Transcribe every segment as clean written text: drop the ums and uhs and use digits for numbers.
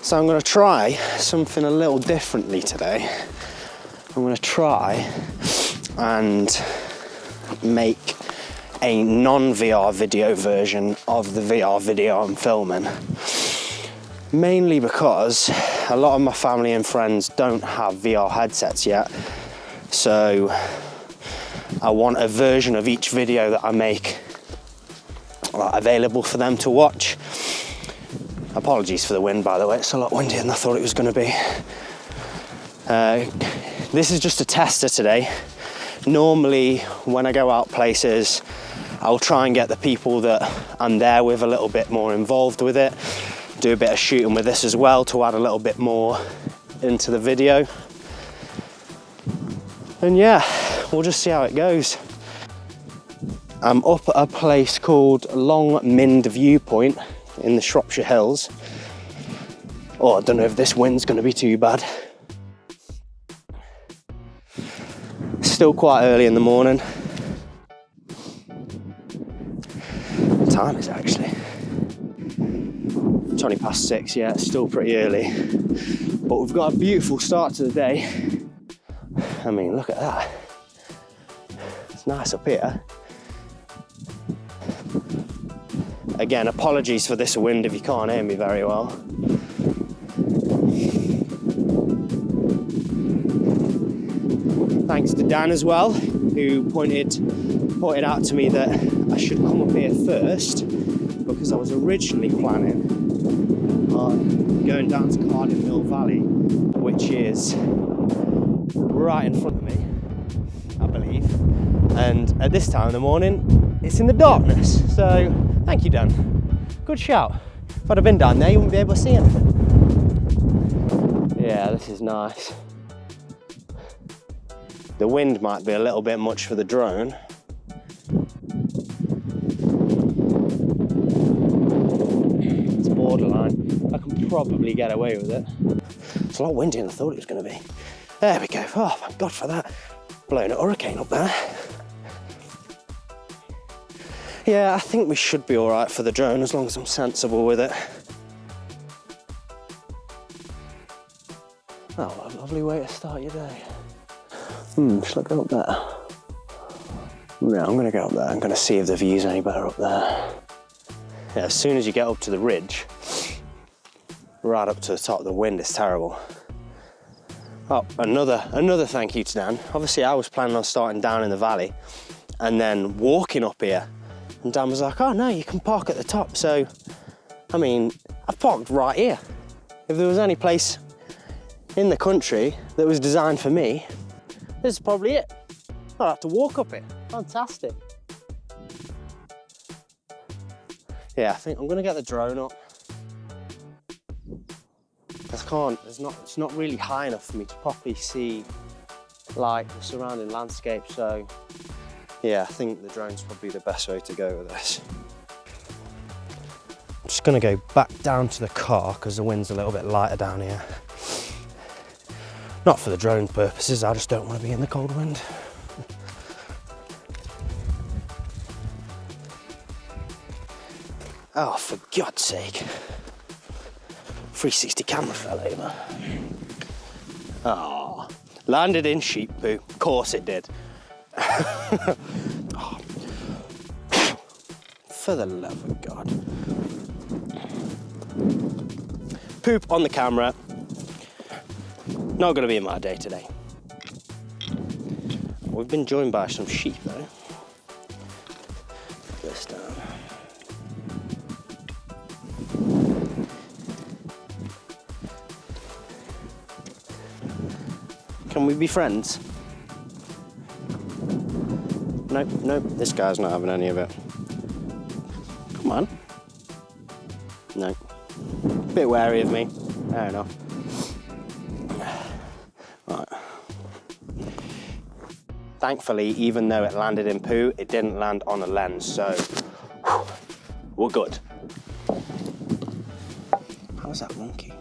So I'm going to try something a little differently today. I'm going to try and make a non-VR video version of the VR video I'm filming. Mainly because a lot of my family and friends don't have VR headsets yet. So I want a version of each video that I make available for them to watch. Apologies for the wind, by the way, it's a lot windier than I thought it was going to be. This is just a tester today. Normally, when I go out places, I'll try and get the people that I'm there with a little bit more involved with it, do a bit of shooting with this as well to add a little bit more into the video. And yeah, we'll just see how it goes. I'm up at a place called Long Mind Viewpoint in the Shropshire Hills. Oh, I don't know if this wind's going to be too bad. Still quite early in the morning. What time is it actually? 6:20, yeah, it's still pretty early. But we've got a beautiful start to the day. I mean, look at that. It's nice up here. Again, apologies for this wind if you can't hear me very well. Thanks to Dan as well, who pointed out to me that I should come up here first, because I was originally planning on going down to Cardiff Mill Valley, which is right in front of me, I believe. And at this time in the morning, it's in the darkness. So thank you, Dan. Good shout. If I'd have been down there, you wouldn't be able to see anything. Yeah, this is nice. The wind might be a little bit much for the drone. It's borderline. I can probably get away with it. It's a lot windier than I thought it was going to be. There we go. Oh, thank God for that. Blowing a hurricane up there. Yeah, I think we should be all right for the drone as long as I'm sensible with it. Oh, what a lovely way to start your day. Shall I go up there? Yeah, I'm going to go up there. I'm going to see if the view's any better up there. Yeah, as soon as you get up to the ridge, right up to the top, the wind is terrible. Oh, another thank you to Dan. Obviously, I was planning on starting down in the valley and then walking up here. And Dan was like, oh no, you can park at the top. So, I mean, I've parked right here. If there was any place in the country that was designed for me, this is probably it. I'll have to walk up it. Fantastic. Yeah, I think I'm gonna get the drone up. It's not really high enough for me to properly see like the surrounding landscape, so yeah, I think the drone's probably the best way to go with this. I'm just gonna go back down to the car because the wind's a little bit lighter down here. Not for the drone purposes, I just don't want to be in the cold wind. Oh, for God's sake. 360 camera fell over. Oh, landed in sheep poo. Of course it did. Oh. For the love of God. Poop on the camera. Not going to be in my day today. We've been joined by some sheep though. Put this down. Can we be friends? Nope, nope, this guy's not having any of it. Come on. No. Bit wary of me. Fair enough. Right. Thankfully, even though it landed in poo, it didn't land on a lens, so we're good. How's that monkey?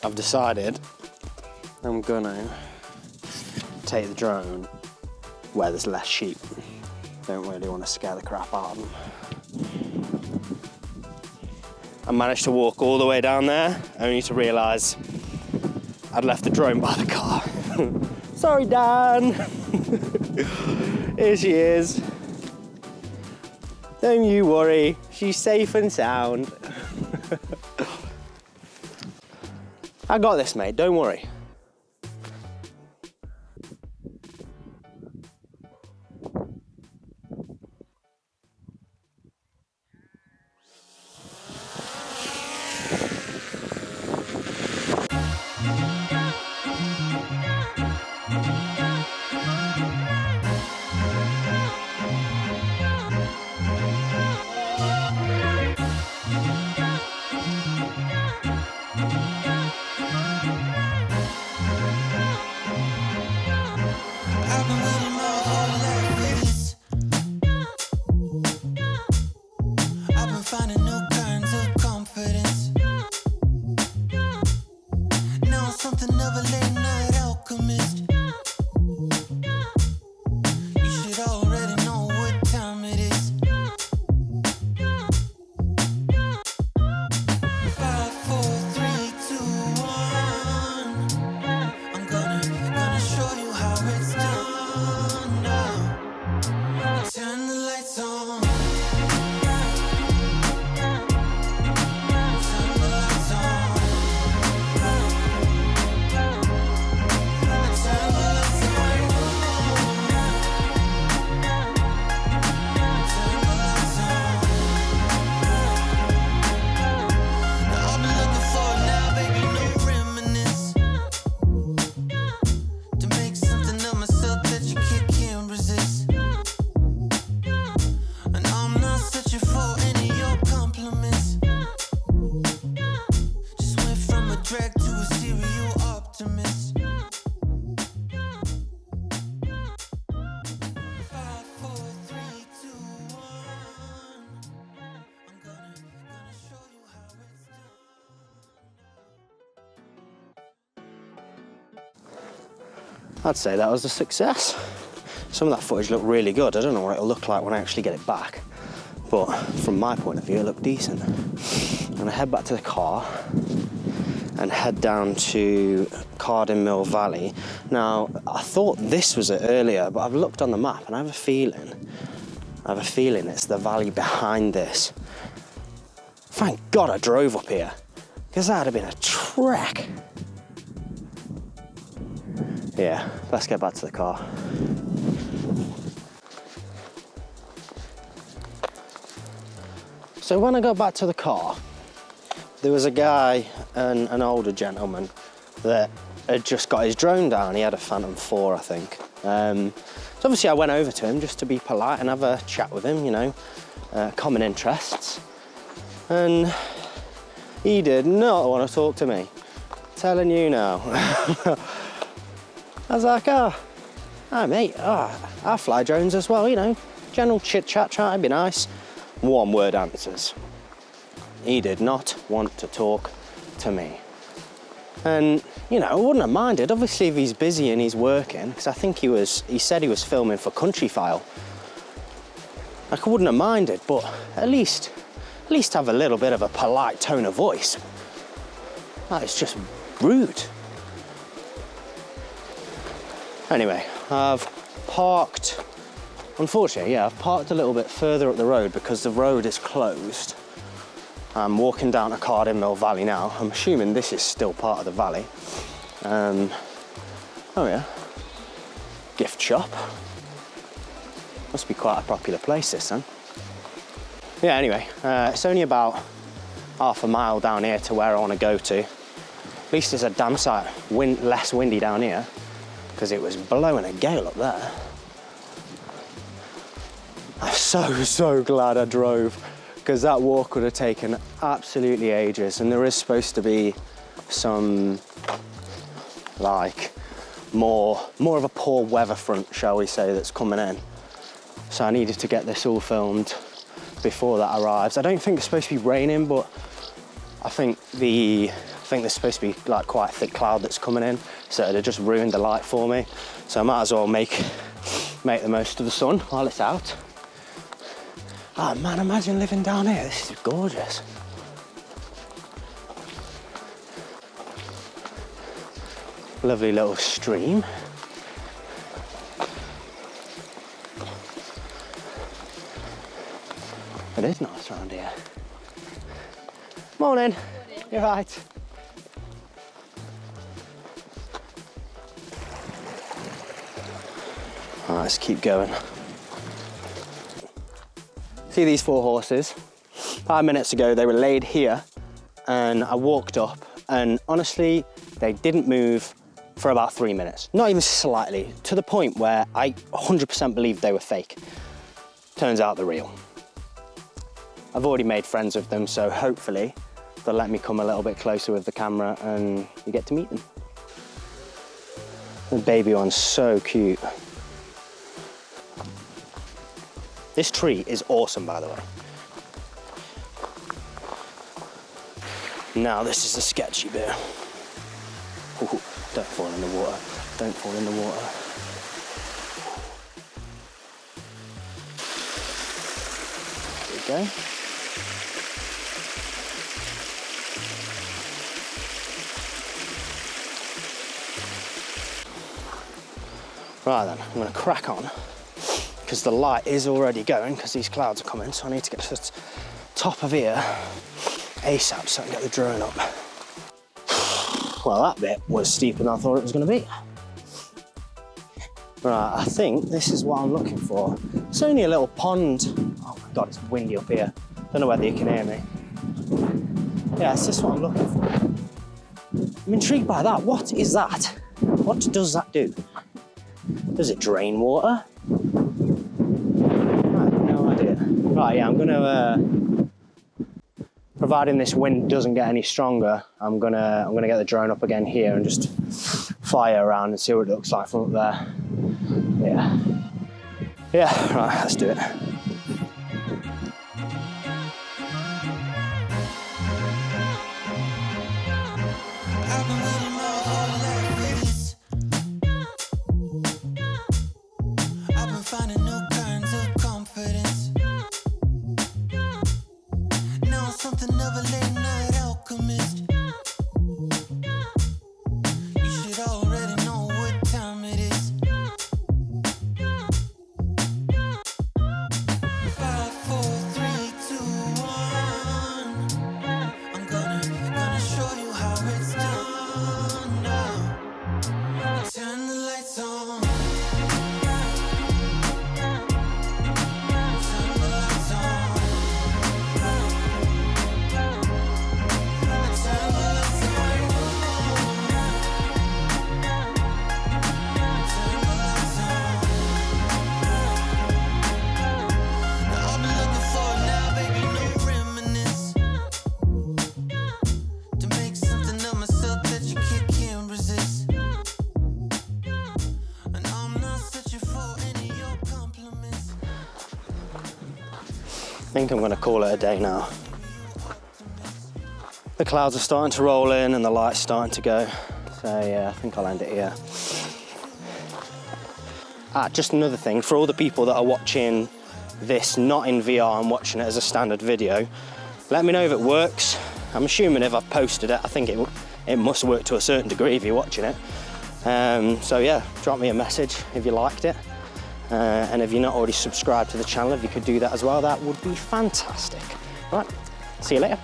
I've decided I'm gonna take the drone where there's less sheep. Don't really want to scare the crap out of them. I managed to walk all the way down there, only to realise I'd left the drone by the car. Sorry, Dan. Here she is. Don't you worry, she's safe and sound. I got this, mate, don't worry. I'd say that was a success. Some of that footage looked really good. I don't know what it'll look like when I actually get it back, but from my point of view, it looked decent. I'm gonna head back to the car and head down to Carden Mill Valley. Now, I thought this was it earlier, but I've looked on the map and I have a feeling it's the valley behind this. Thank God I drove up here, because that would have been a trek. Yeah, let's get back to the car. So when I got back to the car, there was a guy, an older gentleman, that had just got his drone down. He had a Phantom 4, I think. So obviously I went over to him just to be polite and have a chat with him, you know, common interests. And he did not want to talk to me. Telling you now. I was like, oh mate, I fly drones as well, you know, general chit chat, trying to be nice. One word answers. He did not want to talk to me. And, you know, I wouldn't have minded, obviously, if he's busy and he's working, because I think he said he was filming for Country File. Like, I wouldn't have minded, but at least have a little bit of a polite tone of voice. That is just rude. Anyway, I've parked, unfortunately, yeah, I've parked a little bit further up the road because the road is closed. I'm walking down to Carden Mill Valley now. I'm assuming this is still part of the valley. Oh yeah, gift shop. Must be quite a popular place, this then. Yeah, anyway, it's only about half a mile down here to where I want to go to. At least it's a damn sight less windy down here, because it was blowing a gale up there. I'm so glad I drove, because that walk would have taken absolutely ages, and there is supposed to be some, like, more of a poor weather front, shall we say, that's coming in. So I needed to get this all filmed before that arrives. I don't think it's supposed to be raining, but I think the think there's supposed to be like quite a thick cloud that's coming in, so it'd have just ruined the light for me. So I might as well make the most of the sun while it's out. Oh man, imagine living down here. This is gorgeous. Lovely little stream. It is nice around here. Morning. You're right. All right, let's keep going. See these 4 horses? 5 minutes ago, they were laid here, and I walked up, and honestly, they didn't move for about 3 minutes. Not even slightly, to the point where I 100% believed they were fake. Turns out they're real. I've already made friends with them, so hopefully they'll let me come a little bit closer with the camera and you get to meet them. The baby one's so cute. This tree is awesome, by the way. Now this is the sketchy bit. Ooh, don't fall in the water. Don't fall in the water. There we go. Right then, I'm gonna crack on because the light is already going because these clouds are coming, so I need to get to the top of here ASAP so I can get the drone up. Well, that bit was steeper than I thought it was gonna be. Right, I think this is what I'm looking for. It's only a little pond. Oh my God, it's windy up here. Don't know whether you can hear me. Yeah, it's just what I'm looking for. I'm intrigued by that. What is that? What does that do? Does it drain water? I have no idea. Right, yeah, I'm gonna, providing this wind doesn't get any stronger, I'm gonna get the drone up again here and just fly it around and see what it looks like from up there. Yeah. Yeah, right, let's do it. I think I'm going to call it a day now. The clouds are starting to roll in and the light's starting to go. So yeah, I think I'll end it here. Just another thing, for all the people that are watching this not in VR and watching it as a standard video, let me know if it works. I'm assuming if I've posted it, I think it must work to a certain degree if you're watching it. So yeah, drop me a message if you liked it. And if you're not already subscribed to the channel, if you could do that as well, that would be fantastic. Right, see you later.